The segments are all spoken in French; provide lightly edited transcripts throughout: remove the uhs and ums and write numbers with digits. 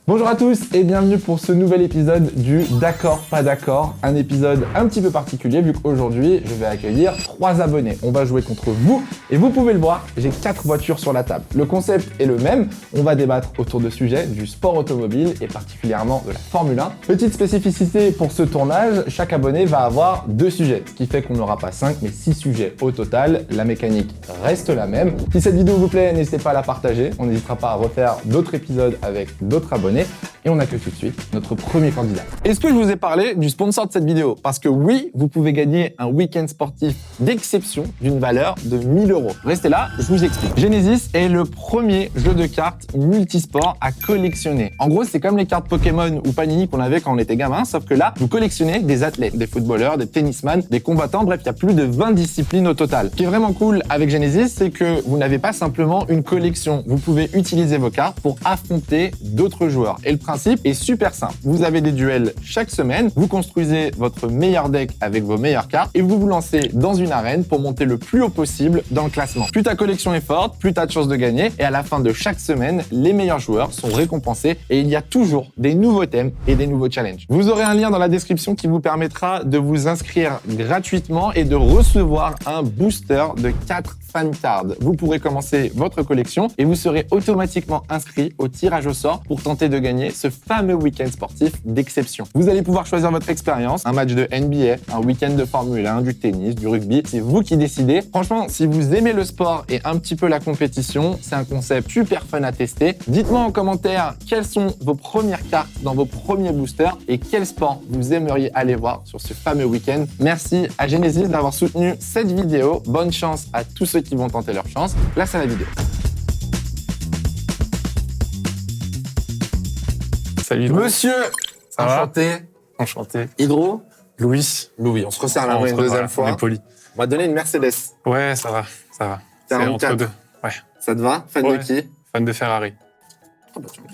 Bonjour à tous et bienvenue pour ce nouvel épisode du D'accord pas d'accord, un épisode un petit peu particulier vu qu'aujourd'hui je vais accueillir 3 abonnés. On va jouer contre vous et vous pouvez le voir, j'ai 4 voitures sur la table. Le concept est le même, on va débattre autour de sujets du sport automobile et particulièrement de la Formule 1. Petite spécificité pour ce tournage, chaque abonné va avoir 2 sujets, ce qui fait qu'on n'aura pas 5 mais 6 sujets au total. La mécanique reste la même. Si cette vidéo vous plaît, n'hésitez pas à la partager, on n'hésitera pas à refaire d'autres épisodes avec d'autres abonnés. Et on accueille tout de suite notre premier candidat. Est-ce que je vous ai parlé du sponsor de cette vidéo? Parce que oui, vous pouvez gagner un week-end sportif d'exception d'une valeur de 1000 €. Restez là, je vous explique. Genesis est le premier jeu de cartes multisport à collectionner. En gros, c'est comme les cartes Pokémon ou Panini qu'on avait quand on était gamin, sauf que là, vous collectionnez des athlètes, des footballeurs, des tennisman, des combattants, bref, il y a plus de 20 disciplines au total. Ce qui est vraiment cool avec Genesis, c'est que vous n'avez pas simplement une collection. Vous pouvez utiliser vos cartes pour affronter d'autres joueurs. Et le principe est super simple. Vous avez des duels chaque semaine, vous construisez votre meilleur deck avec vos meilleures cartes et vous vous lancez dans une arène pour monter le plus haut possible dans le classement. Plus ta collection est forte, plus tu as de chances de gagner et à la fin de chaque semaine, les meilleurs joueurs sont récompensés et il y a toujours des nouveaux thèmes et des nouveaux challenges. Vous aurez un lien dans la description qui vous permettra de vous inscrire gratuitement et de recevoir un booster de 4 fan cards. Vous pourrez commencer votre collection et vous serez automatiquement inscrit au tirage au sort pour tenter de gagner ce fameux week-end sportif d'exception. Vous allez pouvoir choisir votre expérience, un match de NBA, un week-end de Formule 1, du tennis, du rugby, c'est vous qui décidez. Franchement, si vous aimez le sport et un petit peu la compétition, c'est un concept super fun à tester. Dites-moi en commentaire quelles sont vos premières cartes dans vos premiers boosters et quel sport vous aimeriez aller voir sur ce fameux week-end. Merci à Genesis d'avoir soutenu cette vidéo. Bonne chance à tous ceux qui vont tenter leur chance. Place à la vidéo. Salut. Monsieur, ça enchanté. Va Enchanté. Hydro, Louis. Louis, on se resserre la main une deuxième fois. On est poli. On va donner une Mercedes. Ouais, ça va. C'est 44. entre deux. Ouais. Ça te va? Fan Ouais. de qui? Fan de Ferrari. Oh, bah, tu vois.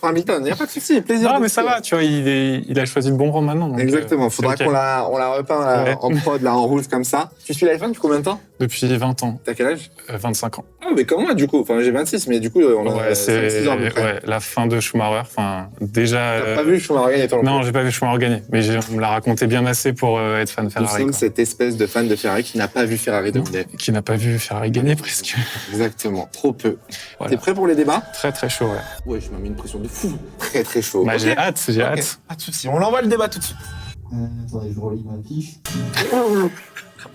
Hamilton, il n'y a pas de souci, plaisir. Non, mais ça va, tu vois, il a choisi le bon rang maintenant. Donc, Exactement, faudra c'est qu'on ok. la repeint là, Ouais. en prod, là, en rouge comme ça. Tu suis l'iPhone depuis combien de temps? Depuis 20 ans, T'as quel âge? 25 ans. Ah, mais comme moi, du coup. Enfin, j'ai 26, mais du coup, on a Ouais, 5-6 ans à peu près. ouais, la fin de Schumacher. Enfin, déjà. T'as pas vu Schumacher gagner ton Non, j'ai pas vu Schumacher gagner, mais on me l'a raconté bien assez pour être fan de Nous Ferrari. sommes quoi. cette espèce de fan de Ferrari qui n'a pas vu Ferrari dominer. Qui n'a pas vu Ferrari gagner presque. Exactement, trop peu. Voilà. T'es prêt pour les débats? Très très chaud, ouais. Ouais, je m'as mis une pression de fou. Très très chaud. Bah, Ok. j'ai hâte, j'ai Ok, hâte. pas de soucis, on envoie le débat tout de suite. Attendez, je relis ma fiche.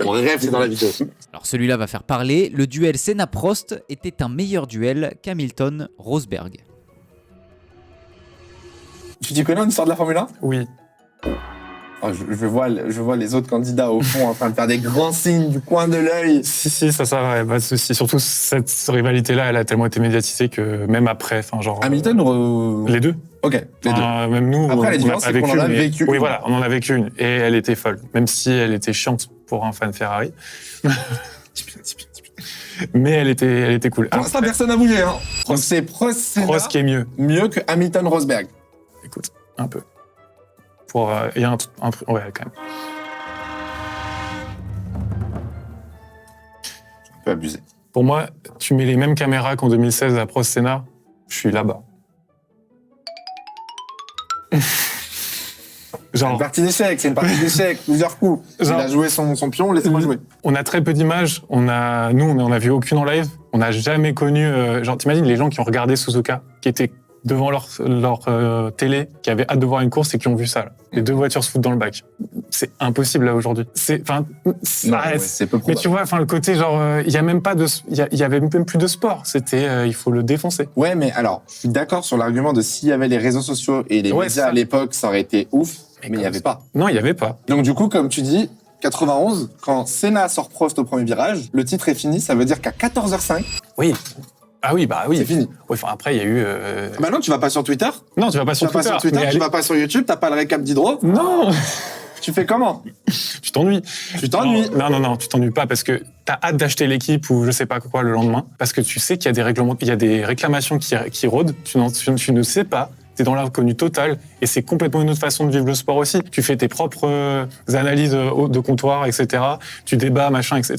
Mon rêve, c'est dans la vidéo. Alors celui-là va faire parler. Le duel Senna-Prost était un meilleur duel qu'Hamilton-Rosberg. Tu t'y connais en histoire de la Formule 1? Oui. Oh, je vois les autres candidats au fond en train de faire des grands signes du coin de l'œil. Si, ça va, pas de souci. Surtout, cette rivalité-là, elle a tellement été médiatisée que même après, enfin, genre. Hamilton ou... Les deux. Ok, les deux. Même nous, Après, la on a différence, pas c'est qu'on en a mais- vécu Oui, une. voilà, on en a vécu une. Et elle était folle. Même si elle était chiante pour un fan Ferrari. Mais elle était cool. Pour l'instant, personne n'a bougé. Hein. C'est Prost Senna, Prost qui est mieux. mieux que Hamilton-Rosberg. Écoute, un peu. Il y a un truc. Ouais, quand même. Un peu abusé. Pour moi, tu mets les mêmes caméras qu'en 2016 à Prost Senna, je suis là-bas. C'est une Genre, partie d'échecs, plusieurs coups. Genre- Il a joué son pion, laissez-moi jouer. on a très peu d'images. On en a vu aucune en live. On n'a jamais connu. Genre, t'imagines les gens qui ont regardé Suzuka, qui étaient devant leur télé, qui avaient hâte de voir une course et qui ont vu ça. Là. Les 2 voitures se foutent dans le bac. C'est impossible là aujourd'hui. C'est peu Mais probable. tu vois, enfin le côté genre, il y a même pas de, il y avait même plus de sport. C'était, il faut le défoncer. Ouais, mais alors, je suis d'accord sur l'argument de s'il y avait les réseaux sociaux et les Ouais, médias ça. à l'époque, ça aurait été ouf, mais il n'y comme avait ça. pas. Non, il y avait pas. Donc du coup, comme tu dis, 91, quand Senna sort Prost au premier virage, le titre est fini, ça veut dire qu'à 14h05, Oui. Ah oui, bah oui. c'est fini. Ouais, enfin après, il y a eu. Maintenant, tu vas pas sur Twitter, Non, tu vas pas tu sur vas pas Twitter. sur Twitter, mais tu allez- vas pas sur YouTube, t'as pas le récap d'Hydro. Non, Tu fais comment? tu t'ennuies. Tu t'ennuies. Non, tu t'ennuies pas parce que t'as hâte d'acheter l'équipe ou je sais pas quoi le lendemain parce que tu sais qu'il y a des réclamations qui rôdent. Tu ne sais pas t'es dans l'inconnu total, et c'est complètement une autre façon de vivre le sport aussi. Tu fais tes propres analyses de comptoir, etc. Tu débats, machin, etc.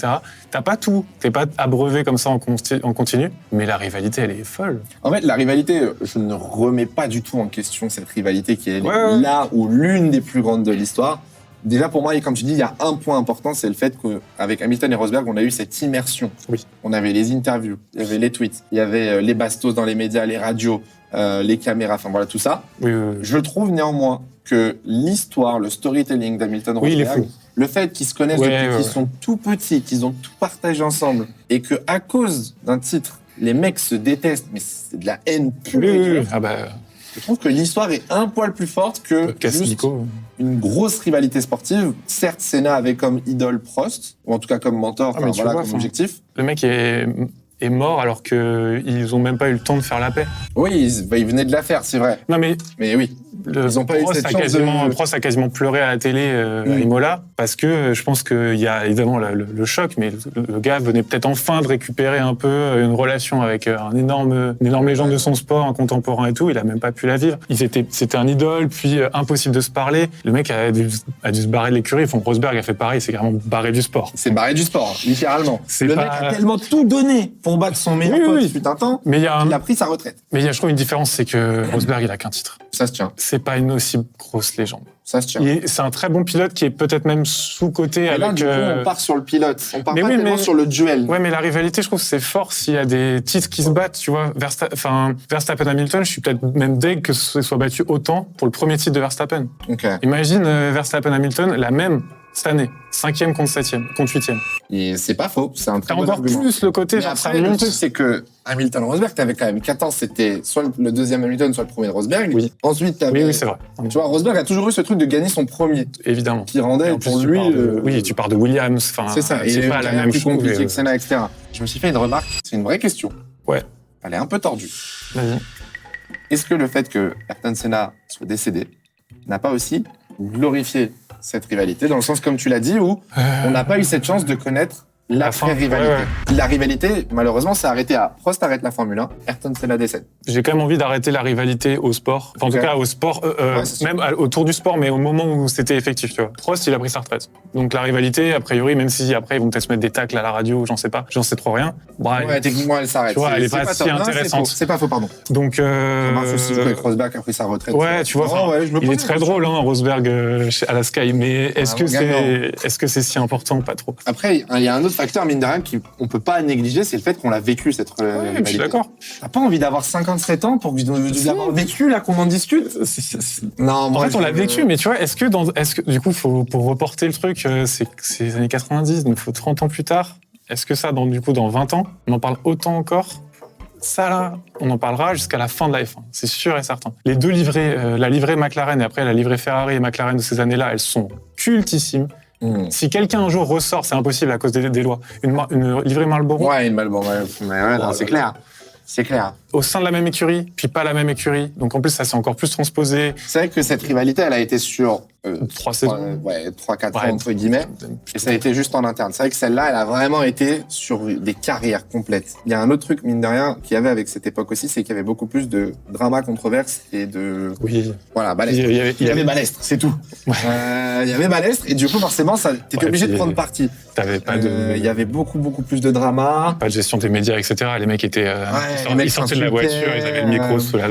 T'as pas tout, t'es pas abreuvé comme ça en continu, mais la rivalité, elle est folle. En fait, la rivalité, je ne remets pas du tout en question cette rivalité qui est Ouais. là ou l'une des plus grandes de l'histoire. Déjà, pour moi, et comme tu dis, il y a un point important, c'est le fait qu'avec Hamilton et Rosberg, on a eu cette immersion. Oui. On avait les interviews, il y avait les tweets, il y avait les bastos dans les médias, les radios, les caméras, enfin voilà, tout ça. Oui. Je trouve néanmoins que l'histoire, le storytelling d'Hamilton Oui, il est Rosberg, fou. le fait qu'ils se connaissent depuis qu'ils sont tout petits, qu'ils ont tout partagé ensemble, et que à cause d'un titre, les mecs se détestent, mais c'est de la haine pure. et dure. Ah bah, Je trouve que l'histoire est un poil plus forte que casse juste Nico. une grosse rivalité sportive. Certes, Senna avait comme idole Prost, ou en tout cas comme mentor, Ah, mais tu vois, comme objectif. Le mec est mort alors qu'ils ont même pas eu le temps de faire la paix. Oui, il venait de la faire, c'est vrai. Non mais Mais oui, ils ont pas eu Prost cette a chance quasiment, de... Prost a quasiment pleuré à la télé à Imola parce que je pense qu'il y a évidemment le choc, mais le gars venait peut-être enfin de récupérer un peu une relation avec une énorme légende de son sport, un contemporain et tout. Il a même pas pu la vivre. C'était un idole, puis impossible de se parler. Le mec a dû se barrer de l'écurie. Rosberg a fait pareil, c'est carrément barré du sport. C'est barré du sport, littéralement. C'est Le pas- mec a tellement tout donné pour battre son meilleur pote fut un temps, Mais il y a il a pris sa retraite. je trouve une différence, c'est que Rosberg il a qu'un titre. Ça se tient, C'est pas une aussi grosse légende. ça se tient. C'est un très bon pilote qui est peut-être même sous-coté Et là, avec. du coup, on part sur le pilote. On part Mais pas oui, tellement mais- sur le duel. Ouais, mais la rivalité, je trouve que c'est fort s'il y a des titres qui se battent, tu vois. Verstappen-Hamilton, je suis peut-être même deg que ce soit battu autant pour le premier titre de Verstappen. Ok. Imagine Verstappen-Hamilton, la même cette année, 5e contre 7e, contre 8e. Et c'est pas faux, c'est un très T'as bon encore argument. plus le côté, Mais genre, après, ça le monte. truc, c'est que Hamilton Rosberg, t'avais quand même 14, c'était soit le deuxième Hamilton, soit le premier de Rosberg. Oui. Ensuite, t'avais. Oui, c'est vrai. Tu vois, Rosberg a toujours eu ce truc de gagner son premier, Évidemment. qui rendait Et en plus, pour tu lui. pars oui, tu pars de Williams. Enfin, C'est ça, et c'est pas la même plus chose. compliqué que Senna, etc. Je me suis fait une remarque, c'est une vraie question. Ouais. Elle est un peu tordue. Vas-y. Est-ce que le fait que Ayrton Senna soit décédé n'a pas aussi glorifié cette rivalité, dans le sens, comme tu l'as dit, où on n'a pas eu cette chance de connaître La fin, l'après-rivalité. ouais, La rivalité, malheureusement, s'est arrêtée à Prost arrête la Formule 1, Ayrton Senna décède. J'ai quand même envie d'arrêter la rivalité au sport. Enfin, en Ok. tout cas, au sport, c'est sûr. même autour du sport, mais au moment où c'était effectif, tu vois. Prost, il a pris sa retraite. Donc la rivalité, a priori, même si après ils vont peut-être se mettre des tacles à la radio, j'en sais pas, j'en sais trop rien. Bref. Ouais, techniquement, elle s'arrête. Tu vois, elle est pas top. si Non, intéressante. C'est pas faux, pardon. Donc, Ça marche aussi avec Rosberg qui a pris sa retraite. ouais, tu vois, Non, enfin, ouais, je me il est pose très la drôle, hein, Rosberg à la Sky, mais est-ce que gagnant. c'est si important? Pas trop. Après, il y a un autre facteur, mine de rien, qu'on peut pas négliger, c'est le fait qu'on l'a vécu, cette Ouais, je rivalité. suis d'accord. T'as pas envie d'avoir 57 ans pour de l'avoir vécu, là, qu'on en discute? Non, En moi, fait, on l'a vécu, mais tu vois, est-ce que du coup, pour reporter le truc, c'est les années 90, donc il faut 30 ans plus tard. Est-ce que ça, dans 20 ans, on en parle autant encore? Ça, là, on en parlera jusqu'à la fin de la F1, c'est sûr et certain. Les deux livrées, la livrée McLaren et après la livrée Ferrari et McLaren de ces années-là, elles sont cultissimes. Si quelqu'un un jour ressort, c'est impossible à cause des lois, une livrée Marlboro, Ouais, une balle, bon, ouais, non, c'est clair. C'est clair. au sein de la même écurie, puis pas la même écurie, donc en plus, ça s'est encore plus transposé. C'est vrai que cette rivalité, elle a été sur 3 saisons. 3-4 Ouais. ans, entre guillemets. Et ça a été juste en interne. C'est vrai que celle-là, elle a vraiment été sur des carrières complètes. Il y a un autre truc, mine de rien, qu'il y avait avec cette époque aussi, c'est qu'il y avait beaucoup plus de drama, controverse et de... Oui. Voilà, balestre. Il y avait balestre, c'est tout. Ouais. Il y avait balestre, et du coup, forcément, t'étais Ouais, obligé de puis, prendre parti. T'avais pas de... Il y avait beaucoup plus de drama. Pas de gestion des médias, etc. Les mecs étaient... les mecs ils sortaient de la voiture, s'insultaient, ils avaient le micro sous la...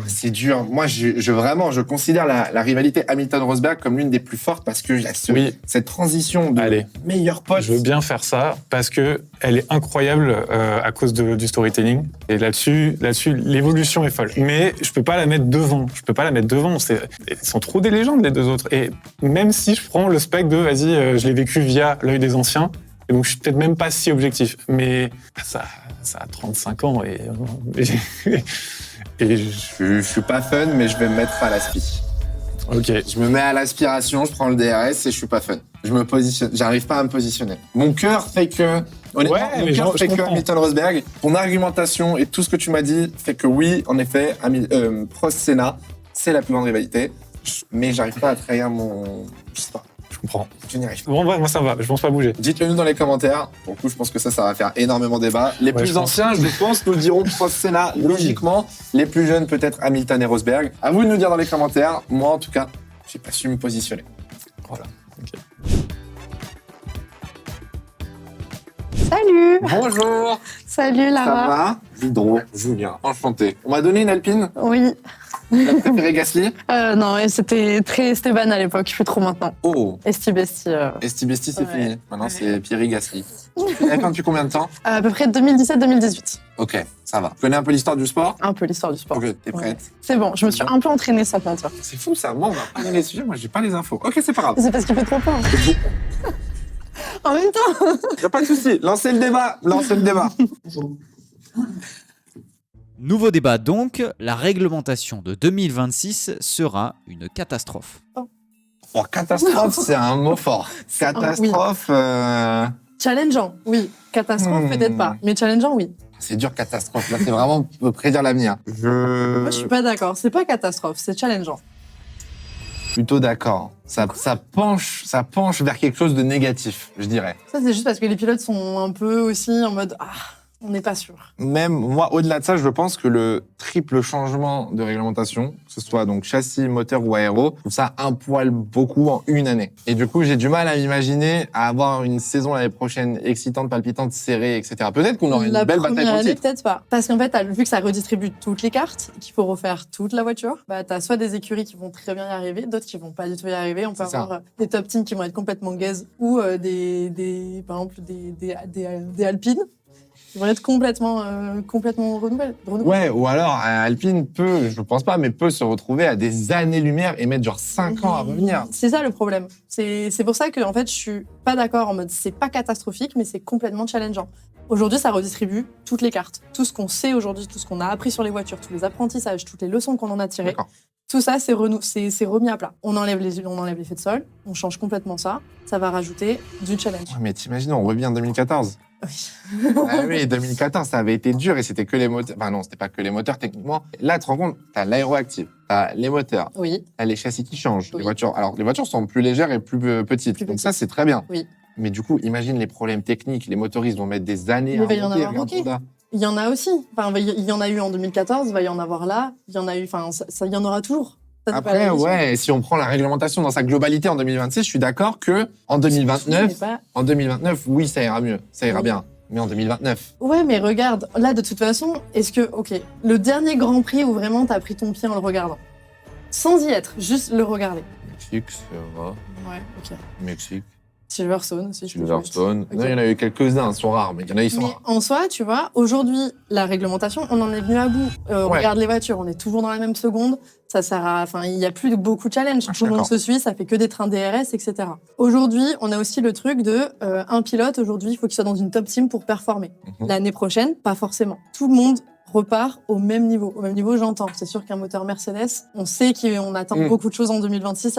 C'est dur. Moi, je considère la rivalité Hamilton-Rosberg comme l'une des plus fortes parce que y a Oui. cette transition de Allez. meilleur pote. Je veux bien faire ça parce que elle est incroyable à cause du storytelling. Et là-dessus, l'évolution est folle. Mais je peux pas la mettre devant. Ils sont trop des légendes, les deux autres. Et même si je prends le spectre de, vas-y, je l'ai vécu via l'œil des anciens, et donc je suis peut-être même pas si objectif. Mais ça a 35 ans et Je suis pas fun, mais je vais me mettre à l'aspi. ok. Je me mets à l'aspiration, je prends le DRS et je suis pas fun. Je me positionne, j'arrive pas à me positionner. Mon cœur fait que, honnêtement, Ouais, mon mais cœur je fait que comprends. Hamilton Rosberg. Ton argumentation et tout ce que tu m'as dit fait que oui, en effet, Prost Senna, c'est la plus grande rivalité. Mais j'arrive pas à trahir mon, je sais pas. Je comprends. Tu n'y arrives pas. Bon, ouais, moi ça va, je pense pas bouger. Dites-le nous dans les commentaires. Pour le coup, je pense que ça va faire énormément débat. Les Ouais, plus je pense. anciens, je pense, nous diront Prost Senna, logiquement. Les plus jeunes, peut-être Hamilton et Rosberg. À vous de nous dire dans les commentaires. Moi, en tout cas, j'ai pas su me positionner. Voilà. Salut. Bonjour. Salut Ça Lara. va? Vidro, Julien, enchanté. On m'a donné une Alpine. Oui. La préférée Gasly. Non, et c'était très Esteban à l'époque, plus trop maintenant. Oh. Esti Besti. Esti Besti, c'est Ouais. fini. Maintenant, c'est Pierre Gasly. Elle a fait depuis combien de temps? À peu près 2017-2018. Ok, ça va. Tu connais un peu l'histoire du sport? Un peu l'histoire du sport. Ok, t'es prête? Ouais. C'est bon, je me suis un peu entraînée sans te mentir. C'est fou ça. Moi, on va pas donner les sujets. Moi, j'ai pas les infos. Ok, c'est pas grave. C'est parce qu'il fait trop peur. En même temps. Y a pas de souci. Lancez le débat. Lancez le débat. Nouveau débat donc, la réglementation de 2026 sera une catastrophe. Oh, catastrophe, c'est un mot fort. Catastrophe, Challengeant, oui. Catastrophe, peut-être pas. Mais challengeant, oui. c'est dur, catastrophe. Là, c'est vraiment prédire l'avenir. Moi, je suis pas d'accord. C'est pas catastrophe, c'est challengeant. Plutôt d'accord. Ça penche vers quelque chose de négatif, je dirais. Ça, c'est juste parce que les pilotes sont un peu aussi en mode on n'est pas sûr. Même moi, au-delà de ça, je pense que le triple changement de réglementation, que ce soit donc châssis, moteur ou aéro, je trouve ça un poil beaucoup en une année. Et du coup, j'ai du mal à m'imaginer à avoir une saison l'année prochaine excitante, palpitante, serrée, etc. Peut-être qu'on aura une La belle bataille première pour le année, titre. peut-être pas. Parce qu'en fait, vu que ça redistribue toutes les cartes, et qu'il faut refaire toute la voiture, bah, t'as soit des écuries qui vont très bien y arriver, d'autres qui vont pas du tout y arriver. On peut C'est ça. avoir des top teams qui vont être complètement gaze ou par exemple, des Alpines qui vont être complètement renouvelés. Ouais, ou alors Alpine peut, je pense pas, mais peut se retrouver à des années-lumière et mettre genre 5 ans à revenir. C'est ça le problème. C'est pour ça que en fait, je suis pas d'accord en mode c'est pas catastrophique, mais c'est complètement challengeant. Aujourd'hui, ça redistribue toutes les cartes. Tout ce qu'on sait aujourd'hui, tout ce qu'on a appris sur les voitures, tous les apprentissages, toutes les leçons qu'on en a tirées, D'accord. tout ça, c'est remis à plat. On enlève l'effet de sol, on change complètement ça. Ça va rajouter du challenge. Ouais, mais t'imagines, on revient en 2014. Oui. Ah oui, 2014, ça avait été dur et c'était que les moteurs. Enfin non, c'était pas que les moteurs techniquement. Là, tu te rends compte, t'as l'aéroactive, t'as les moteurs, Oui. t'as les châssis qui changent. Oui. Les voitures, alors les voitures sont plus légères et plus petites. Plus Donc petites. ça, c'est très bien. Oui. Mais du coup, imagine les problèmes techniques. Les motoristes vont mettre des années Mais à il va y en monter. avoir, regarde ok. Honda. Il y en a aussi. Enfin, il y en a eu en 2014, il va y en avoir là. Il y en a eu. Enfin, il y en aura toujours. Ça, c'est pas la Après, mission. ouais, si on prend la réglementation dans sa globalité en 2026, je suis d'accord que en 2029, Mais pas- en 2029, oui, ça ira mieux, ça ira Oui. bien. Mais en 2029, Ouais, mais regarde, là, de toute façon, est-ce que, ok, le dernier Grand Prix où vraiment t'as pris ton pied en le regardant, sans y être, juste le regarder. Mexique, ça va. Ouais, ok. Mexique, Silverstone aussi. je peux Silverstone. Ok. Non, il y en a eu quelques-uns, ils sont rares, mais il y en a, ils sont Mais rares. en soi, tu vois, aujourd'hui, la réglementation, on en est venu à bout. On Ouais. regarde les voitures, on est toujours dans la même seconde. Ça sert à, enfin, il y a plus de beaucoup de challenges. Ah, je suis Tout le monde d'accord. se suit, ça fait que des trains DRS, etc. Aujourd'hui, on a aussi le truc de un pilote. Aujourd'hui, il faut qu'il soit dans une top team pour performer. Mhm. L'année prochaine, pas forcément. Tout le monde repart au même niveau. Au même niveau, j'entends. C'est sûr qu'un moteur Mercedes, on sait qu'on attend beaucoup de choses en 2026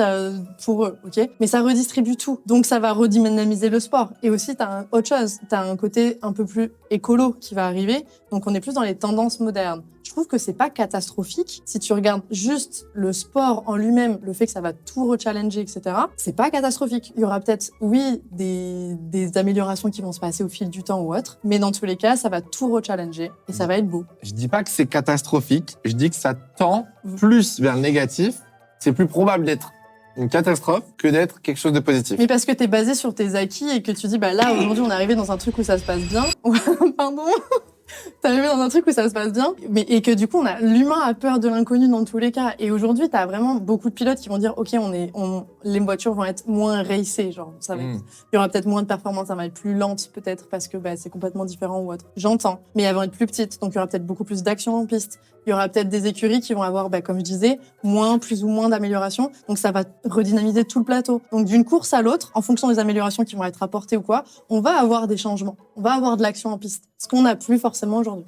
pour eux, ok. Mais ça redistribue tout. Donc ça va redynamiser le sport. Et aussi, t'as autre chose. T'as un côté un peu plus écolo qui va arriver. Donc on est plus dans les tendances modernes. Je trouve que c'est pas catastrophique. Si tu regardes juste le sport en lui-même, le fait que ça va tout rechallenger, etc., c'est pas catastrophique. Il y aura peut-être, oui, des améliorations qui vont se passer au fil du temps ou autre, mais dans tous les cas, ça va tout rechallenger et ça va être beau. Je dis pas que c'est catastrophique, je dis que ça tend plus vers le négatif. C'est plus probable d'être une catastrophe que d'être quelque chose de positif. Mais parce que t'es basé sur tes acquis et que tu dis, bah là, aujourd'hui, on est arrivé dans un truc où ça se passe bien. Pardon. T'es arrivé dans un truc où ça se passe bien, et que du coup, l'humain a peur de l'inconnu dans tous les cas. Et aujourd'hui, t'as vraiment beaucoup de pilotes qui vont dire, ok, les voitures vont être moins racées, genre, ça va être- il y aura peut-être moins de performance, ça va être plus lente peut-être parce que bah, c'est complètement différent ou autre. J'entends, mais elles vont être plus petites, donc il y aura peut-être beaucoup plus d'action en piste. Il y aura peut-être des écuries qui vont avoir, bah, comme je disais, plus ou moins d'améliorations, donc ça va redynamiser tout le plateau. Donc d'une course à l'autre, en fonction des améliorations qui vont être apportées ou quoi, on va avoir des changements, on va avoir de l'action en piste, ce qu'on n'a plus forcément aujourd'hui.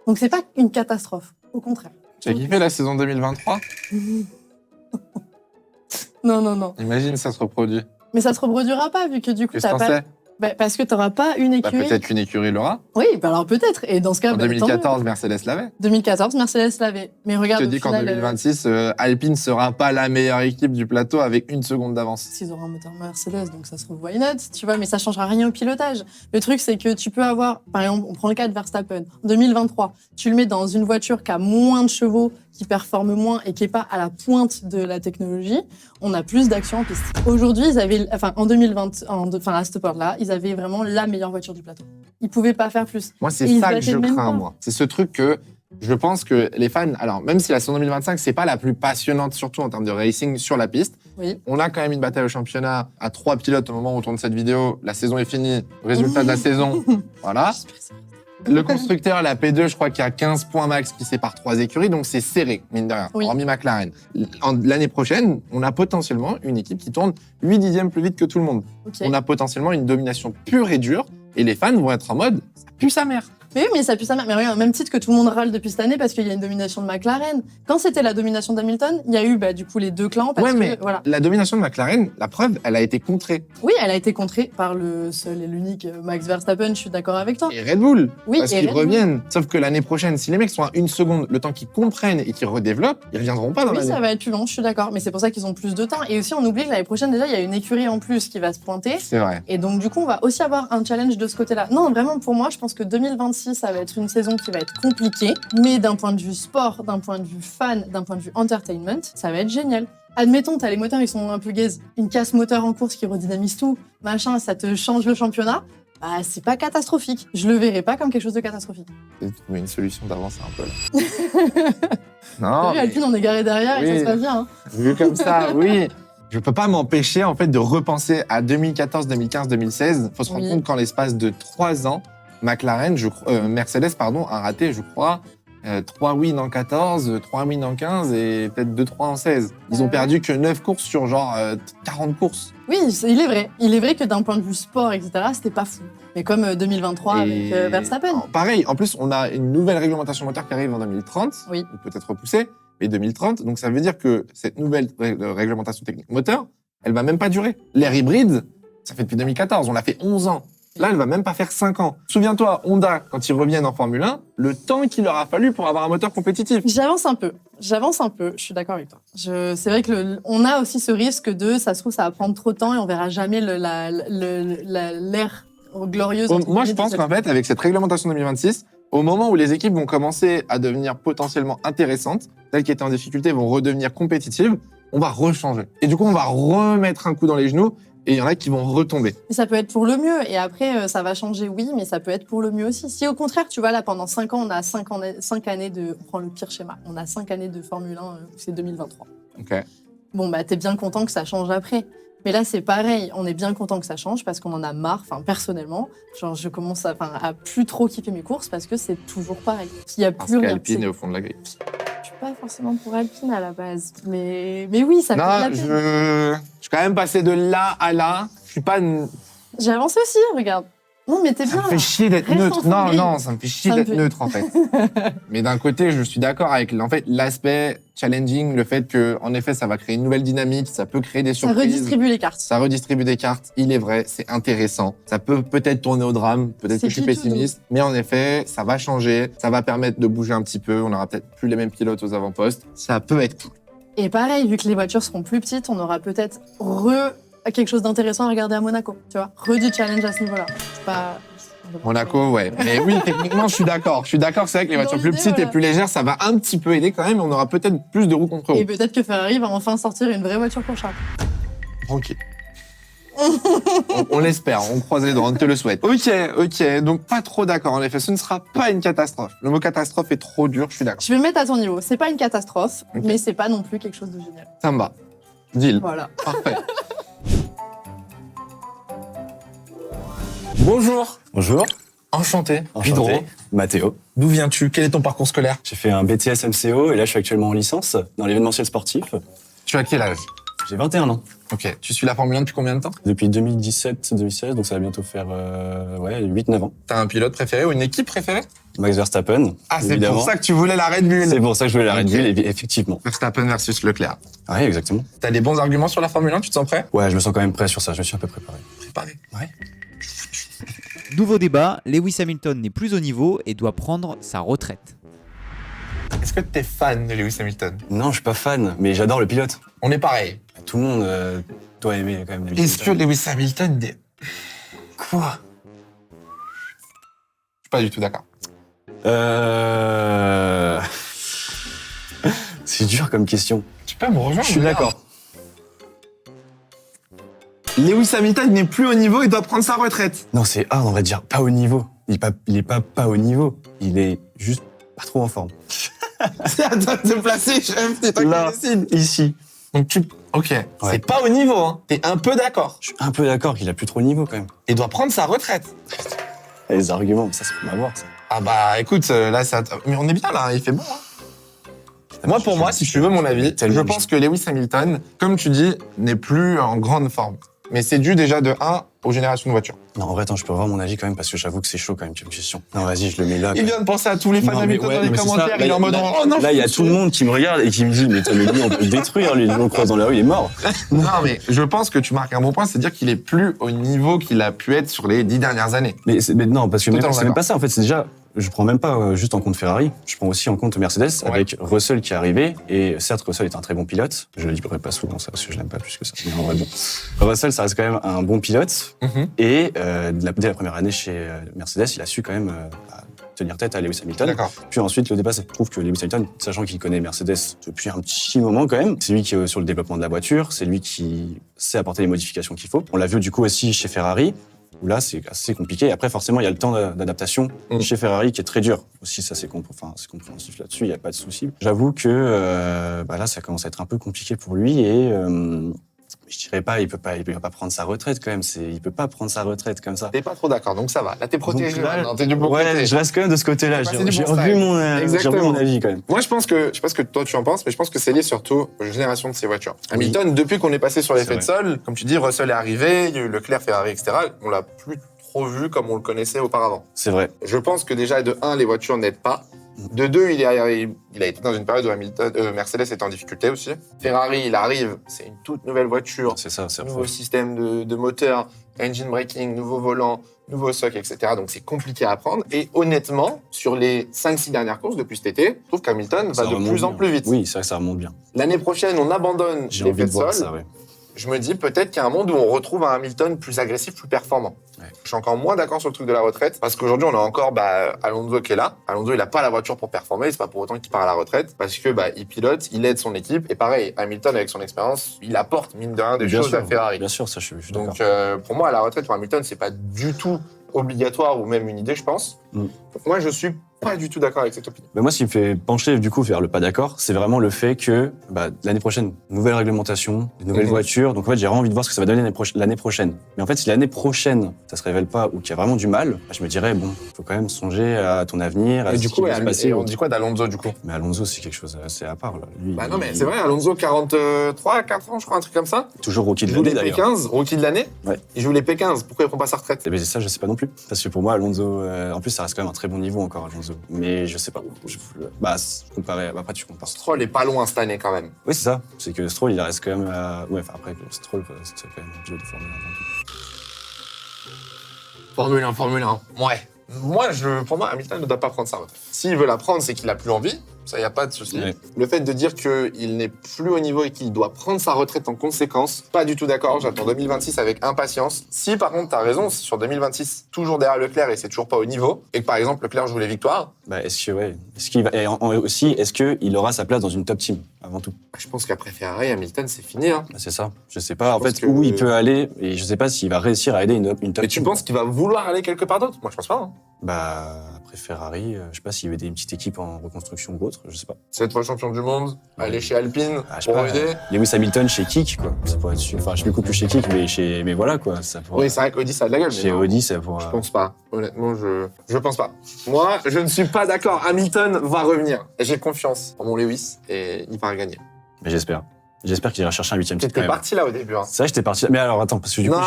Donc c'est pas une catastrophe, au contraire. Tu as kiffé la saison 2023? Non, non, non. Imagine, ça se reproduit. Mais ça se reproduira pas, vu que du coup, Qu'est-ce que t'as t'en pas... sais? Parce que t'auras pas une Bah, écurie. peut-être qu'une écurie l'aura. Oui, alors peut-être. Et dans ce cas, En tant mieux. 2014, Mercedes l'avait. 2014, Mercedes l'avait. Mais Je regarde, te au dis qu'en final, 2026, Alpine sera pas la meilleure équipe du plateau avec 1 seconde d'avance. s'ils auront un moteur Mercedes, donc ça se trouve why not, tu vois, mais ça changera rien au pilotage. Le truc, c'est que tu peux avoir, par exemple, on prend le cas de Verstappen, en 2023, tu le mets dans une voiture qui a moins de chevaux, qui performe moins et qui est pas à la pointe de la technologie, on a plus d'action en piste. Aujourd'hui, en 2020, à cette époque-là, ils avaient vraiment la meilleure voiture du plateau. Ils pouvaient pas faire plus. Moi, c'est Et ils ça que battaient je le même crains, temps. moi. C'est ce truc que je pense que les fans, alors même si la saison 2025, c'est pas la plus passionnante, surtout en termes de racing sur la piste, Oui. on a quand même une bataille au championnat à 3 pilotes au moment où on tourne cette vidéo. La saison est finie. Résultat de la saison, voilà. Le constructeur, la P2, je crois qu'il y a 15 points max qui séparent 3 écuries, donc c'est serré, mine de rien, Oui. hormis McLaren. L'année prochaine, on a potentiellement une équipe qui tourne 8 dixièmes plus vite que tout le monde. Ok. On a potentiellement une domination pure et dure, et les fans vont être en mode « ça pue sa mère ». Mais oui, mais ça pue sa mère. Mais regarde, même titre que tout le monde râle depuis cette année parce qu'il y a une domination de McLaren. Quand c'était la domination d'Hamilton, il y a eu du coup les deux clans parce Ouais, mais que voilà. la domination de McLaren, la preuve, elle a été contrée. Oui, elle a été contrée par le seul et l'unique Max Verstappen. Je suis d'accord avec toi. Et Red Bull, Oui, parce et qu'ils Red Bull. reviennent. Sauf que l'année prochaine, si les mecs sont à 1 seconde, le temps qu'ils comprennent et qu'ils redéveloppent, ils reviendront pas dans Oui, l'année. ça va être plus long. Je suis d'accord. Mais c'est pour ça qu'ils ont plus de temps. Et aussi, on oublie que l'année prochaine déjà, il y a une écurie en plus qui va se pointer. C'est vrai. Et donc, du coup, on va aussi avoir un challenge de ce côté-là. Non, vraiment, pour moi, je pense que 2026, ça va être une saison qui va être compliquée. Mais d'un point de vue sport, d'un point de vue fan, d'un point de vue entertainment, ça va être génial. Admettons, t'as les moteurs, ils sont un peu gaze. Une casse moteur en course qui redynamise tout, machin, ça te change le championnat. Bah, c'est pas catastrophique. Je le verrai pas comme quelque chose de catastrophique. J'ai trouvé une solution d'avancer un peu là. Non, T'as vu, Alpine, on est garé derrière et Oui. ça se passe bien. Hein. vu comme ça, oui. Je peux pas m'empêcher en fait de repenser à 2014, 2015, 2016. Faut se rendre Oui. compte qu'en l'espace de 3 ans, Mercedes a raté, je crois, 3 wins en 14, 3 wins en 15 et peut-être 2-3 en 16. Ils ont Ouais. perdu que 9 courses sur genre 40 courses. Oui, il est vrai. Il est vrai que d'un point de vue sport, etc., c'était pas fou. Mais comme 2023 avec Et- Verstappen. Pareil, en plus, on a une nouvelle réglementation moteur qui arrive en 2030, Oui. ou peut-être repoussée, mais 2030. Donc ça veut dire que cette nouvelle réglementation technique moteur, elle va même pas durer. L'air hybride, ça fait depuis 2014, on l'a fait 11 ans. Là, elle va même pas faire 5 ans. Souviens-toi, Honda, quand ils reviennent en Formule 1, le temps qu'il leur a fallu pour avoir un moteur compétitif. J'avance un peu. Je suis d'accord avec toi. C'est vrai que on a aussi ce risque de, ça se trouve, ça va prendre trop de temps et on verra jamais l'ère glorieuse. entre Moi, je guillemets, pense de qu'en fait, avec cette réglementation 2026, au moment où les équipes vont commencer à devenir potentiellement intéressantes, celles qui étaient en difficulté vont redevenir compétitives, on va rechanger. Et du coup, on va remettre un coup dans les genoux et il y en a qui vont retomber. Mais ça peut être pour le mieux. Et après, ça va changer, oui, mais ça peut être pour le mieux aussi. Si au contraire, tu vois, là, pendant 5 ans, on a 5 années de. On prend le pire schéma. On a 5 années de Formule 1, c'est 2023. Ok. Bon, bah, t'es bien content que ça change après. Mais là, c'est pareil. On est bien content que ça change parce qu'on en a marre. Enfin, personnellement, genre, je commence à plus trop kiffer mes courses parce que c'est toujours pareil. Il y a Parce plus rien. qu'Alpine est au fond de la grille. Je suis pas forcément pour Alpine à la base. Mais oui, ça fait de Non, la peine. je suis quand même passé de là à là. Je suis pas. J'ai avancé aussi, regarde. Non, mais t'es Ça bien. me fait là. chier d'être Reste neutre. en Non, grille. non, ça me fait chier Ça me d'être fait- neutre en fait. Mais d'un côté, je suis d'accord avec l'aspect challenging, le fait que, en effet, ça va créer une nouvelle dynamique, ça peut créer des Ça surprises. redistribue les cartes. Ça redistribue des cartes, il est vrai, c'est intéressant. Ça peut peut-être tourner au drame, peut-être C'est que je suis qui tout pessimiste, mais en effet, ça va changer, ça va permettre de bouger un petit peu, on aura peut-être plus les mêmes pilotes aux avant-postes, ça peut être cool. Et pareil, vu que les voitures seront plus petites, on aura peut-être quelque chose d'intéressant à regarder à Monaco, tu vois. Du challenge à ce niveau-là. C'est pas... Monaco, ouais. Mais oui, techniquement, je suis d'accord. C'est vrai que les Dans voitures plus l'idée, petites et voilà. plus légères, ça va un petit peu aider quand même, on aura peut-être plus de roues contre Et roues. peut-être que Ferrari va enfin sortir une vraie voiture pour Charles. Tranquille. On l'espère, on croise les doigts, on te le souhaite. Ok, donc pas trop d'accord. En effet, ce ne sera pas une catastrophe. Le mot catastrophe est trop dur, je suis d'accord. Je vais me mettre à ton niveau. C'est pas une catastrophe, Ok. mais c'est pas non plus quelque chose de génial. Ça me va. Deal. Voilà. Parfait. Bonjour. Bonjour, Enchanté. enchanté. Vidro. Mathéo. D'où viens-tu? Quel est ton parcours scolaire? J'ai fait un BTS MCO et là je suis actuellement en licence dans l'événementiel sportif. Tu as quel âge? J'ai 21 ans. Ok. Tu suis la Formule 1 depuis combien de temps? Depuis 2017-2016, donc ça va bientôt faire 8-9 ans. T'as un pilote préféré ou une équipe préférée? Max Verstappen. Ah, c'est évidemment. pour ça que tu voulais la Red Bull. C'est pour ça que je voulais la Red Ok. Bull, effectivement. Verstappen versus Leclerc. Ouais, exactement. T'as des bons arguments sur la Formule 1, tu te sens prêt? Ouais, je me sens quand même prêt sur ça, je me suis un peu préparé. Préparé. Ouais. Nouveau débat, Lewis Hamilton n'est plus au niveau et doit prendre sa retraite. Est-ce que t'es fan de Lewis Hamilton? Non, je suis pas fan, mais j'adore le pilote. On est pareil. Tout le monde doit aimer quand même Lewis Est-ce que Hamilton. Lewis Hamilton... Quoi? Je suis pas du tout d'accord. C'est dur comme question. Tu peux me rejoindre? Je suis d'accord. Lewis Hamilton n'est plus au niveau, il doit prendre sa retraite. Non, c'est hard, on va dire pas au niveau. Il est pas au niveau. Il est juste pas trop en forme. C'est à toi de te placer, chef, c'est toi Là, qui décide. ici. Donc ok, c'est pas au niveau, hein. T'es un peu d'accord. Je suis un peu d'accord qu'il a plus trop le niveau quand même. Il doit prendre sa retraite. Les arguments, ça c'est pour m'avoir ça. Ah bah écoute, là ça... Mais on est bien là, il fait bon. Moi pour moi, si tu veux mon avis, je pense que Lewis Hamilton, comme tu dis, n'est plus en grande forme. Mais c'est dû déjà de 1 aux générations de voitures. Non, en vrai, attends, je peux avoir mon avis quand même parce que j'avoue que c'est chaud quand même comme question. Non, vas-y, je le mets là. Il vient de penser à tous les fans Non, mais d'Hamilton ouais, dans les mais c'est commentaires, ça. il est en mode Là, oh non. Là, il y a tout le monde qui me regarde et qui me dit mais lui, on peut le détruire, lui, on le croise dans la rue, il est mort. Non mais je pense que tu marques un bon point, c'est-à-dire qu'il est plus au niveau qu'il a pu être sur les 10 dernières années. Mais non, parce que Totalement c'est même pas ça en fait, c'est déjà. Je prends même pas juste en compte Ferrari, je prends aussi en compte Mercedes avec Russell qui est arrivé. Et certes, Russell est un très bon pilote. Je le dirai pas souvent ça parce que je l'aime pas plus que ça. Mais en vrai, bon. Russell, ça reste quand même un bon pilote. Et dès la première année chez Mercedes, il a su quand même tenir tête à Lewis Hamilton. D'accord. Puis ensuite, le débat, ça prouve que Lewis Hamilton, sachant qu'il connaît Mercedes depuis un petit moment quand même, c'est lui qui est sur le développement de la voiture, c'est lui qui sait apporter les modifications qu'il faut. On l'a vu du coup aussi chez Ferrari, où là, c'est assez compliqué. Après, forcément, il y a le temps d'adaptation chez Ferrari qui est très dur. Aussi, ça, c'est compréhensif là-dessus, il n'y a pas de souci. J'avoue que là, ça commence à être un peu compliqué pour lui et je dirais pas, il peut pas prendre sa retraite quand même. Il peut pas prendre sa retraite comme ça. T'es pas trop d'accord, donc ça va. Là t'es protégé Donc là, maintenant, t'es du bon ouais, côté. je reste quand même de ce côté-là. Bah, J'ai c'est du bon revu style. mon avis quand même. Moi, je sais pas ce que toi tu en penses, mais je pense que c'est lié surtout aux générations de ces voitures. Hamilton, depuis qu'on est passé sur l'effet de sol, comme tu dis, Russell est arrivé, il y a eu Leclerc, Ferrari, etc. On l'a plus trop vu comme on le connaissait auparavant. C'est vrai. Je pense que déjà, de 1, les voitures n'aident pas. De 2, il a été dans une période où Mercedes était en difficulté aussi. Ferrari, il arrive, c'est une toute nouvelle voiture. C'est ça, c'est Nouveau système de moteur, engine braking, nouveau volant, nouveau soc, etc. Donc c'est compliqué à apprendre. Et honnêtement, sur les 5-6 dernières courses depuis cet été, je trouve qu'Hamilton va de plus en plus vite. Oui, c'est vrai que ça remonte bien. L'année prochaine, on abandonne J'ai les envie de faits voir sol. ça, ouais. Je me dis peut-être qu'il y a un monde où on retrouve un Hamilton plus agressif, plus performant. Ouais. Je suis encore moins d'accord sur le truc de la retraite parce qu'aujourd'hui on a encore Alonso qui est là. Alonso il a pas la voiture pour performer, c'est pas pour autant qu'il part à la retraite parce que il pilote, il aide son équipe et pareil Hamilton avec son expérience, il apporte mine de rien des choses à Ferrari. Bien sûr, ça je suis d'accord. Donc pour moi à la retraite pour Hamilton c'est pas du tout obligatoire ou même une idée je pense. Donc, moi je suis pas du tout d'accord avec cette opinion. Mais moi, ce qui me fait pencher du coup vers le pas d'accord, c'est vraiment le fait que l'année prochaine, nouvelle réglementation, des nouvelles voitures. Donc en fait, j'ai vraiment envie de voir ce que ça va donner l'année prochaine. Mais en fait, si l'année prochaine, ça se révèle pas ou qu'il y a vraiment du mal, je me dirais bon, faut quand même songer à ton avenir. À Et ce du qui coup, va se passer. on dit quoi d'Alonso du coup? Mais Alonso, c'est quelque chose assez à part là. Lui, Non mais c'est vrai, Alonso 43, 4 ans je crois, un truc comme ça. toujours rookie de Il joue l'année les d'ailleurs. P15, rookie de l'année. Ouais. Il joue les P15, pourquoi il prend pas sa retraite? Et ça, je sais pas non plus. Parce que pour moi, Alonso, en plus, ça reste quand même un très bon niveau encore, Alonso. Mais je sais pas. Après, tu compares. Stroll est pas loin cette année quand même. Oui, c'est ça. C'est que Stroll, il reste quand même. Ouais, enfin après, Stroll, c'est quand même un pilote de Formule 1 avant tout. Formule 1. Ouais. Pour moi, Hamilton ne doit pas prendre sa retraite. S'il veut la prendre, c'est qu'il a plus envie. Ça, y a pas de souci. Ouais. Le fait de dire qu'il n'est plus au niveau et qu'il doit prendre sa retraite en conséquence, pas du tout d'accord. J'attends 2026 avec impatience. Si par contre, t'as raison, si sur 2026, toujours derrière Leclerc et c'est toujours pas au niveau, et que par exemple, Leclerc joue les victoires. Est-ce qu'il va. Et aussi, est-ce qu'il aura sa place dans une top team, avant tout? Je pense qu'après Ferrari, Hamilton, c'est fini. Hein. C'est ça. Je sais pas, en Je pense fait, que- où il peut aller, et je sais pas s'il va réussir à aider une top Mais team. tu penses qu'il va vouloir aller quelque part d'autre? Moi, je pense pas. Hein. Après Ferrari, je sais pas s'il veut aider une petite équipe en reconstruction ou autre, je sais pas. 7 fois champion du monde, aller chez Alpine Je sais pour pas, aider. Lewis Hamilton chez Kik, quoi. Ça pourrait être. Enfin, je m'écoute plus chez Kik, mais voilà, quoi. Ça pourrait... Oui, c'est vrai qu'Audi, ça a de la gueule. mais Chez non. Audi, ça pourrait. Je pense pas. Honnêtement, je pense pas. Moi, je ne suis pas d'accord. Hamilton va revenir. J'ai confiance en mon Lewis et il va gagner. Mais j'espère. J'espère qu'il ira chercher un 8e titre. quand T'étais même. parti là au début. Hein. C'est vrai, j'étais parti. Mais alors, attends, parce que du coup, Non,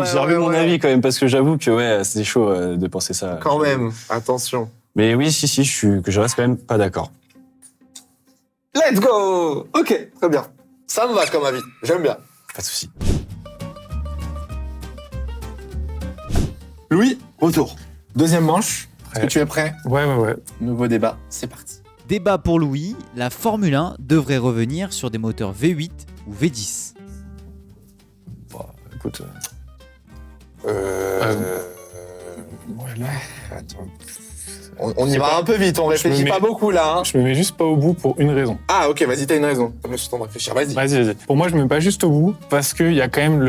j'ai revu mon avis quand même, parce que j'avoue que, c'est chaud de penser ça. Quand même, attention. Mais oui, si, je reste quand même pas d'accord. Let's go. Ok, très bien. Ça me va comme avis. J'aime bien. Pas de souci. Louis, retour. Deuxième manche. Est-ce que Ouais. tu es prêt? Ouais. Nouveau débat, c'est parti. Débat pour Louis, la Formule 1 devrait revenir sur des moteurs V8 ou V10. Bah, écoute, Voilà. Attends. On y va un peu vite, on réfléchit mets- pas beaucoup là. Hein. je me mets juste pas au bout pour une raison. Ah ok, vas-y, t'as une raison. Je me suis temps de réfléchir, vas-y. Vas-y. Pour moi, je me mets pas juste au bout parce qu'il y a quand même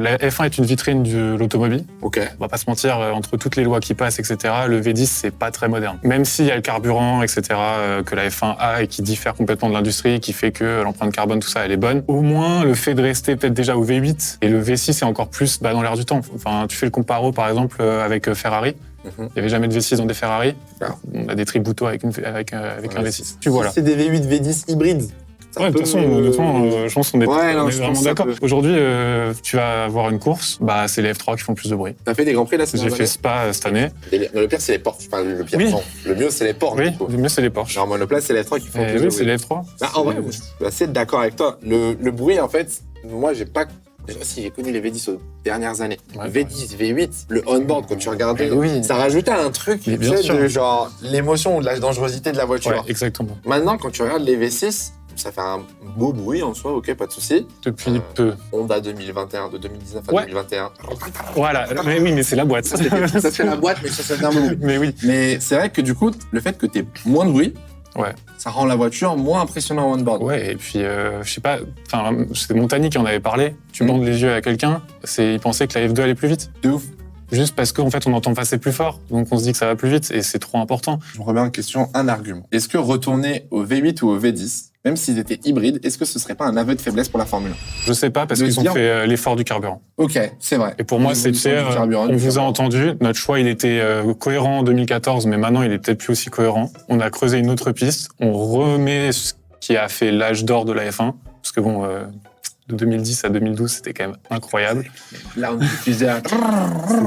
la F1 est une vitrine de l'automobile. Ok. On va pas se mentir, entre toutes les lois qui passent, etc., le V10, c'est pas très moderne. Même s'il y a le carburant, etc., que la F1 a et qui diffère complètement de l'industrie, qui fait que l'empreinte carbone, tout ça, elle est bonne. Au moins, le fait de rester peut-être déjà au V8 et le V6 est encore plus dans l'air du temps. Enfin, tu fais le comparo, par exemple, avec Ferrari. Il n'y avait jamais de V6 dans des Ferrari. Ah. On a des tributos avec un V6. Tu vois là. C'est des V8, V10 hybrides. Ouais, de toute façon, honnêtement, je pense qu'on est, Ouais, non, on est je vraiment pense que ça d'accord. peut. Aujourd'hui, tu vas avoir une course, bah, c'est les F3 qui font le plus de bruit. T'as fait des grands prix là, J'ai fait Spa cette année. Mais le pire, c'est les Porsche. Enfin, le pire, Oui. non. Le mieux, c'est les Porsche. Oui, du coup. le mieux, c'est les Porsche. Genre, monoplace, c'est les F3 qui font Et plus de oui, bruit. c'est les F3. Ah, en vrai, je suis assez d'accord avec toi. Le bruit, en fait, moi, j'ai pas. Déjà, si j'ai connu les V10 aux dernières années. Ouais, V10, V8, le on-board, quand tu regardais, Oui. ça rajoutait un truc, Mais tu bien sais, sûr. de genre l'émotion ou de la dangerosité de la voiture. Ouais, exactement. Maintenant, quand tu regardes les V6, ça fait un beau bruit en soi, ok, pas de souci. Depuis peu. Honda 2021, de 2019 à Ouais. 2021. Voilà. Mais oui, mais c'est la boîte. Ça fait la boîte, mais ça fait un beau bruit. Mais oui. Mais c'est vrai que du coup, le fait que tu aies moins de bruit, Ouais. ça rend la voiture moins impressionnante en on-board. Ouais, et puis, je sais pas, enfin, c'est Montagny qui en avait parlé. Tu bandes les yeux à quelqu'un, il pensait que la F2 allait plus vite. De ouf. Juste parce qu'en fait, on entend passer plus fort. Donc, on se dit que ça va plus vite et c'est trop important. Je me remets en question un argument. Est-ce que retourner au V8 ou au V10, même s'ils étaient hybrides, est-ce que ce serait pas un aveu de faiblesse pour la Formule 1? Je sais pas parce De qu'ils ont dire- fait l'effort du carburant. Ok, c'est vrai. Et pour moi, c'est L'évolution du carburant, on du vous a carburant. entendu. Notre choix, il était cohérent en 2014, mais maintenant, il est peut-être plus aussi cohérent. On a creusé une autre piste. On remet ce qui a fait l'âge d'or de la F1. Parce que bon, de 2010 à 2012, c'était quand même incroyable. Là, on utilisait un...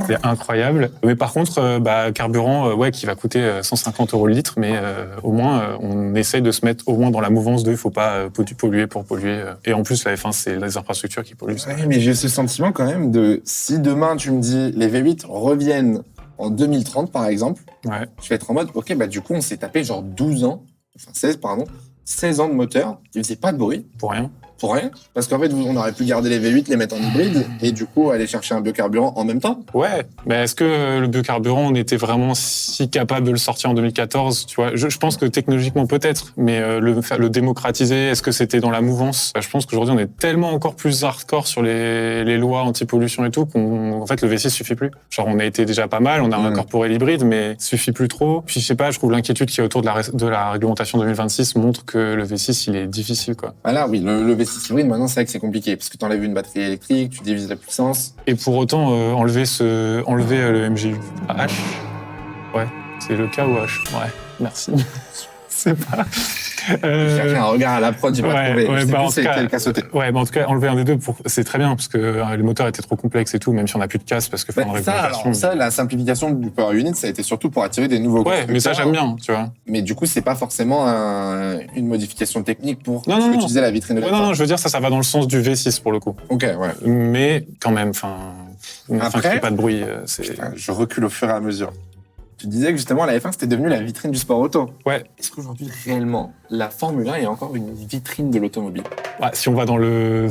C'était incroyable. Mais par contre, carburant, ouais, qui va coûter 150 € le litre, mais au moins, on essaye de se mettre au moins dans la mouvance de il faut pas polluer pour polluer. Et en plus, la F1, c'est les infrastructures qui polluent. ça. Ouais, mais j'ai ce sentiment quand même de si demain tu me dis les V8 reviennent en 2030 par exemple, Ouais. je vais être en mode ok, bah du coup on s'est tapé genre 12 ans, enfin 16 pardon, 16 ans de moteur qui faisait pas de bruit Pour rien. pour rien, parce qu'en fait on aurait pu garder les V8, les mettre en hybride et du coup aller chercher un biocarburant en même temps. Ouais, mais est-ce que le biocarburant, on était vraiment si capable de le sortir en 2014? Tu vois, je pense que technologiquement peut-être, mais le démocratiser, est-ce que c'était dans la mouvance? Je pense qu'aujourd'hui, on est tellement encore plus hardcore sur les lois anti-pollution et tout qu'en fait, le V6 suffit plus. Genre, on a été déjà pas mal, on a incorporé l'hybride, mais suffit plus trop. Puis, je sais pas, je trouve l'inquiétude qui est autour de la réglementation 2026 montre que le V6, il est difficile, quoi. Voilà, oui, le V6 hybride maintenant c'est vrai que c'est compliqué parce que t'enlèves une batterie électrique, tu divises la puissance. Et pour autant, enlever le MGU à H, ouais, c'est le K ou H. Ouais, merci. C'est pas. J'ai fait un regard à la prod, j'ai pas trouvé. Je sais en plus tout c'est cas, lequel qui a sauté. ouais, en tout cas, enlever un des deux, c'est très bien parce que le moteur était trop complexe et tout, même si on n'a plus de casse parce que faut Bah, en ça, réglementation. alors, ça, la simplification du Power Unit, ça a été surtout pour attirer des nouveaux Ouais, mais ça constructeurs. j'aime bien, tu vois. Mais du coup, c'est pas forcément une modification technique pour Non, non, non. utiliser la vitrine de la Ouais, non, je veux dire ça va dans le sens du V6 pour le coup. Ok, ouais. Mais quand même, enfin, Après- qu'il n'y ait pas de bruit, c'est. Putain, je recule au fur et à mesure. Tu disais que justement, la F1, c'était devenu la vitrine du sport auto. Ouais. Est-ce qu'aujourd'hui, réellement, la Formule 1 est encore une vitrine de l'automobile? Ouais, si on va dans le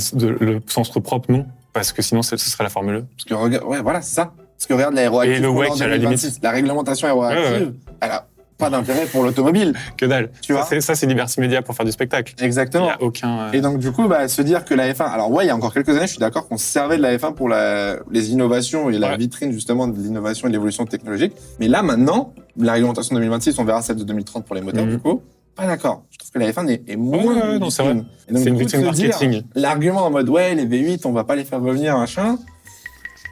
sens propre, non, parce que sinon ce serait la Formule 1. Parce que regarde, ouais, voilà, c'est ça. Parce que regarde l'aéroactive Et le qu'on a WEC, en à la 2026. La réglementation aéroactive, elle a pas d'intérêt pour l'automobile. Que dalle. Tu vois Ça, c'est Liberty Media pour faire du spectacle. Il Exactement. n'y a aucun. Et donc, du coup, se dire que la F1... Alors, ouais, il y a encore quelques années, je suis d'accord qu'on se servait de la F1 pour les innovations et la Ouais. vitrine, justement, de l'innovation et de l'évolution technologique. Mais là, maintenant, la réglementation 2026, on verra celle de 2030 pour les moteurs, Mhm. du coup. Pas d'accord. Je trouve que la F1 est moins Ouais, une non, c'est vitrine. vrai. Et donc, C'est une du coup, vitrine de se dire, marketing. L'argument en mode, ouais, les V8, on va pas les faire revenir, machin.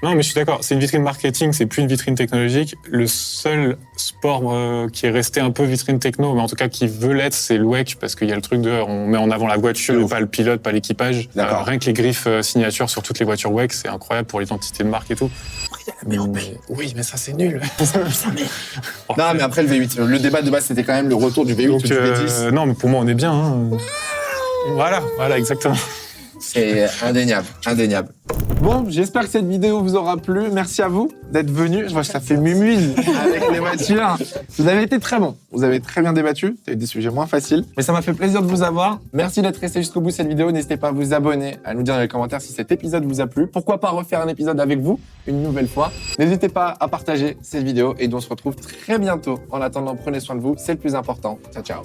Non, mais je suis d'accord. C'est une vitrine marketing, c'est plus une vitrine technologique. Le seul sport qui est resté un peu vitrine techno, mais en tout cas qui veut l'être, c'est le WEC, parce qu'il y a le truc de on met en avant la voiture et pas le pilote, pas l'équipage. D'accord. Rien que les griffes signature sur toutes les voitures WEC, c'est incroyable pour l'identité de marque et tout. Oui, mais ça c'est nul. Non, mais après, le V8, le débat de base, c'était quand même le retour du V8 ou Donc, du V10. non, mais pour moi, on est bien. Hein. Voilà, exactement. C'est indéniable, indéniable. Bon, j'espère que cette vidéo vous aura plu. Merci à vous d'être venus. Je vois que ça fait mumuse avec les voitures. Vous avez été très bons. Vous avez très bien débattu. C'était des sujets moins faciles. Mais ça m'a fait plaisir de vous avoir. Merci d'être resté jusqu'au bout de cette vidéo. N'hésitez pas à vous abonner, à nous dire dans les commentaires si cet épisode vous a plu. Pourquoi pas refaire un épisode avec vous une nouvelle fois. N'hésitez pas à partager cette vidéo et on se retrouve très bientôt. En attendant, prenez soin de vous. C'est le plus important. Ciao, ciao.